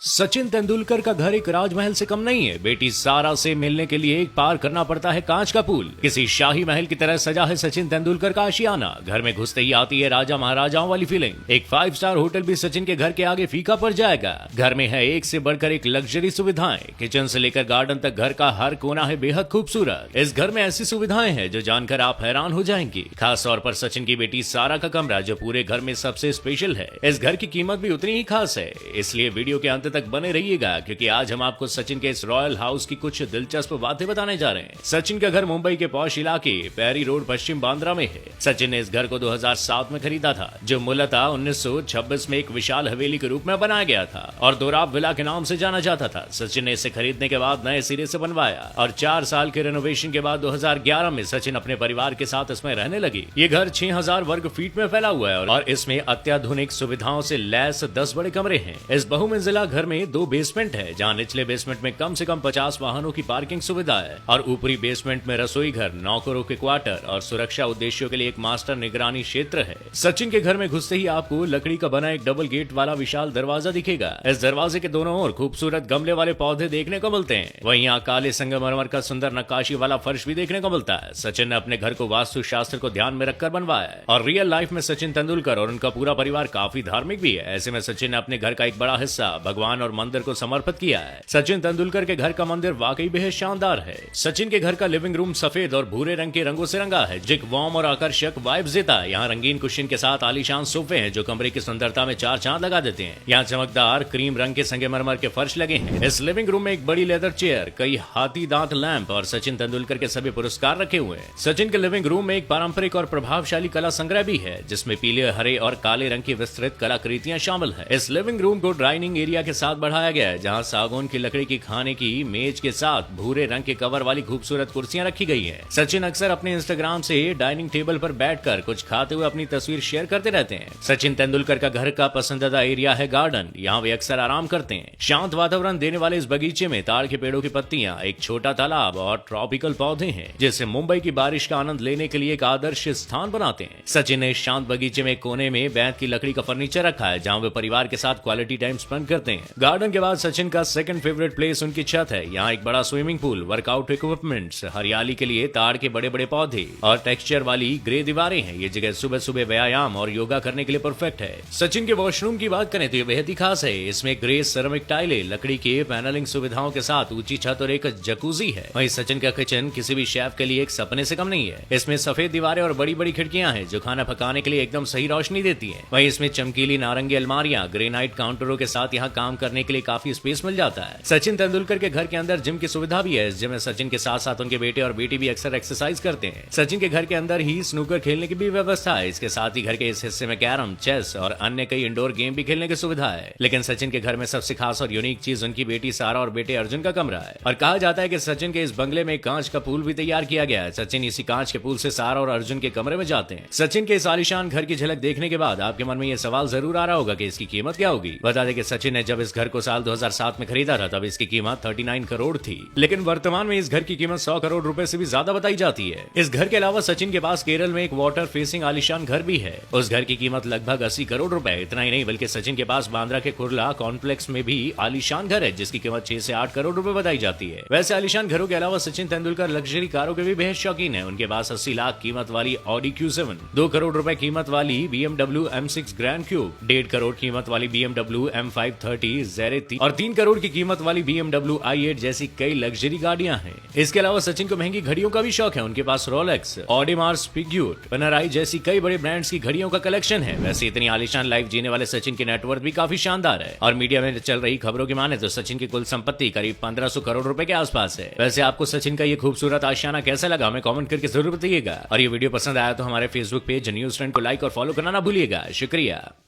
सचिन तेंदुलकर का घर एक राजमहल से कम नहीं है। बेटी सारा से मिलने के लिए एक पार करना पड़ता है कांच का पुल। किसी शाही महल की तरह सजा है सचिन तेंदुलकर का आशियाना। घर में घुसते ही आती है राजा महाराजाओं वाली फीलिंग। एक 5 स्टार होटल भी सचिन के घर के आगे फीका पड़ जाएगा। घर में है एक से बढ़कर एक लग्जरी सुविधाएं। किचन से लेकर गार्डन तक घर का हर कोना है बेहद खूबसूरत। इस घर में ऐसी सुविधाएं हैं जो जानकर आप हैरान हो जाएंगी। खास तौर पर सचिन की बेटी सारा का कमरा जो पूरे घर में सबसे स्पेशल है। इस घर की कीमत भी उतनी ही खास है, इसलिए वीडियो के अंत तक बने रहिएगा क्योंकि आज हम आपको सचिन के इस रॉयल हाउस की कुछ दिलचस्प बातें बताने जा रहे हैं। सचिन का घर मुंबई के पॉश इलाके पैरी रोड पश्चिम बांद्रा में है। सचिन ने इस घर को 2007 में खरीदा था जो मूलतः 1926 में एक विशाल हवेली के रूप में बनाया गया था और दोराब विला के नाम से जाना जाता था। सचिन ने इसे खरीदने के बाद नए सिरे से बनवाया और 4 साल के रेनोवेशन के बाद 2011 में सचिन अपने परिवार के साथ इसमें रहने लगी। ये घर 6000 वर्ग फीट में फैला हुआ है और इसमें अत्याधुनिक सुविधाओं से लैस 10 बड़े कमरे हैं। इस बहुमंजिला घर में 2 बेसमेंट है जहां निचले बेसमेंट में कम से कम 50 वाहनों की पार्किंग सुविधा है और ऊपरी बेसमेंट में रसोई घर, नौकरों के क्वार्टर और सुरक्षा उद्देश्यों के लिए एक मास्टर निगरानी क्षेत्र है। सचिन के घर में घुसते ही आपको लकड़ी का बना एक डबल गेट वाला विशाल दरवाजा दिखेगा। इस दरवाजे के दोनों ओर खूबसूरत गमले वाले पौधे देखने को मिलते हैं। वहीं यहाँ काले संगमरमर का सुंदर नक्काशी वाला फर्श भी देखने को मिलता है। सचिन ने अपने घर को वास्तु शास्त्र को ध्यान में रखकर बनवाया है और रियल लाइफ में सचिन तेंदुलकर और उनका पूरा परिवार काफी धार्मिक भी है। ऐसे में सचिन ने अपने घर का एक बड़ा हिस्सा भगवान और मंदिर को समर्पित किया है। सचिन तेंदुलकर के घर का मंदिर वाकई बेहद शानदार है। सचिन के घर का लिविंग रूम सफेद और भूरे रंग के रंगों से रंगा है जो वार्म और आकर्षक वाइब्स देता है। यहाँ रंगीन कुशन के साथ आलीशान सोफे हैं जो कमरे की सुंदरता में 4 चांद लगा देते हैं। यहाँ चमकदार क्रीम रंग के संगमरमर के फर्श लगे हैं। इस लिविंग रूम में एक बड़ी लेदर चेयर, कई हाथी दांत लैंप और सचिन तेंदुलकर के सभी पुरस्कार रखे हुए हैं। सचिन के लिविंग रूम में एक पारंपरिक और प्रभावशाली कला संग्रह भी है जिसमें पीले, हरे और काले रंग की विस्तृत कलाकृतियां शामिल है। इस लिविंग रूम को डाइनिंग एरिया के साथ बढ़ाया गया है जहाँ सागौन की लकड़ी की खाने की मेज के साथ भूरे रंग के कवर वाली खूबसूरत कुर्सियां रखी गई हैं। सचिन अक्सर अपने इंस्टाग्राम से डाइनिंग टेबल पर बैठकर कुछ खाते हुए अपनी तस्वीर शेयर करते रहते हैं। सचिन तेंदुलकर का घर का पसंदीदा एरिया है गार्डन। यहाँ वे अक्सर आराम करते हैं। शांत वातावरण देने वाले इस बगीचे में ताड़ के पेड़ों की पत्तियां, एक छोटा तालाब और ट्रॉपिकल पौधे हैं जिससे मुंबई की बारिश का आनंद लेने के लिए एक आदर्श स्थान बनाते हैं। सचिन ने शांत बगीचे में कोने में बैंत की लकड़ी का फर्नीचर रखा है जहाँ वे परिवार के साथ क्वालिटी टाइम स्पेंड करते हैं। गार्डन के बाद सचिन का सेकंड फेवरेट प्लेस उनकी छत है। यहाँ एक बड़ा स्विमिंग पूल, वर्कआउट इक्विपमेंट्स, हरियाली के लिए ताड़ के बड़े बड़े पौधे और टेक्सचर वाली ग्रे दीवारें हैं। ये जगह सुबह सुबह व्यायाम और योगा करने के लिए परफेक्ट है। सचिन के वॉशरूम की बात करें तो ये बेहद ही खास है। इसमें ग्रे सेरेमिक टाइलें, लकड़ी के पैनलिंग सुविधाओं के साथ ऊंची छत और एक जकूजी है। वहीं सचिन का किचन किसी भी शेफ के लिए एक सपने से कम नहीं है। इसमें सफेद दीवारें और बड़ी बड़ी खिड़कियां हैं जो खाना पकाने के लिए एकदम सही रोशनी देती है। वहीं इसमें चमकीली नारंगी अलमारियां, ग्रेनाइट काउंटरों के साथ यहाँ काम करने के लिए काफी स्पेस मिल जाता है। सचिन तेंदुलकर के घर के अंदर जिम की सुविधा भी है। इस जिम में सचिन के साथ साथ उनके बेटे और बेटी भी अक्सर एक्सरसाइज करते हैं। सचिन के घर के अंदर ही स्नूकर खेलने की भी व्यवस्था है। इसके साथ ही घर के इस हिस्से में कैरम, चेस और अन्य कई इंडोर गेम भी खेलने की सुविधा है। लेकिन सचिन के घर में सबसे खास और यूनिक चीज उनकी बेटी सारा और बेटे अर्जुन का कमरा है और कहा जाता है कि सचिन के इस बंगले में कांच का पूल भी तैयार किया गया है। सचिन इसी कांच के पूल से सारा और अर्जुन के कमरे में जाते हैं। सचिन के इस आलीशान घर की झलक देखने के बाद आपके मन में यह सवाल जरूर आ रहा होगा कि इसकी कीमत क्या होगी। बता दें कि सचिन ने जब इस घर को साल 2007 में खरीदा था तब इसकी कीमत 39 करोड़ थी, लेकिन वर्तमान में इस घर की कीमत 100 करोड़ रुपए से भी ज्यादा बताई जाती है। इस घर के अलावा सचिन के पास केरल में एक वाटर फेसिंग आलीशान घर भी है। उस घर की कीमत लगभग 80 करोड़ रुपए। इतना ही नहीं बल्कि सचिन के पास बांद्रा के कुर्ला कॉम्प्लेक्स में भी आलीशान घर है जिसकी कीमत 6 से 8 करोड़ रुपए बताई जाती है। वैसे आलीशान घरों के अलावा सचिन तेंदुलकर लग्जरी कारों के भी बेहद शौकीन है। उनके पास 80 लाख कीमत वाली ऑडी Q7, 2 करोड़ रुपए कीमत वाली BMW M6 grand cube, 1.5 crore कीमत वाली BMW M530 Zere और 3 करोड़ की कीमत वाली BMW i8 जैसी कई लग्जरी गाड़ियां हैं। इसके अलावा सचिन को महंगी घड़ियों का भी शौक है। उनके पास रोलेक्स, ऑडिमार्स, पिग्यूट, पेनराई जैसी कई बड़े ब्रांड्स की घड़ियों का कलेक्शन है। वैसे इतनी आलीशान लाइफ जीने वाले सचिन की नेटवर्थ भी काफी शानदार है और मीडिया में चल रही खबरों की माने तो सचिन की कुल संपत्ति करीब 1500 करोड़ रुपए के आसपास है। वैसे आपको सचिन का ये खूबसूरत आशियाना कैसा लगा हमें कमेंट करके जरूर बताइएगा और ये वीडियो पसंद आया तो हमारे फेसबुक पेज न्यूज़ ट्रेंड को लाइक और फॉलो करना ना भूलिएगा। शुक्रिया।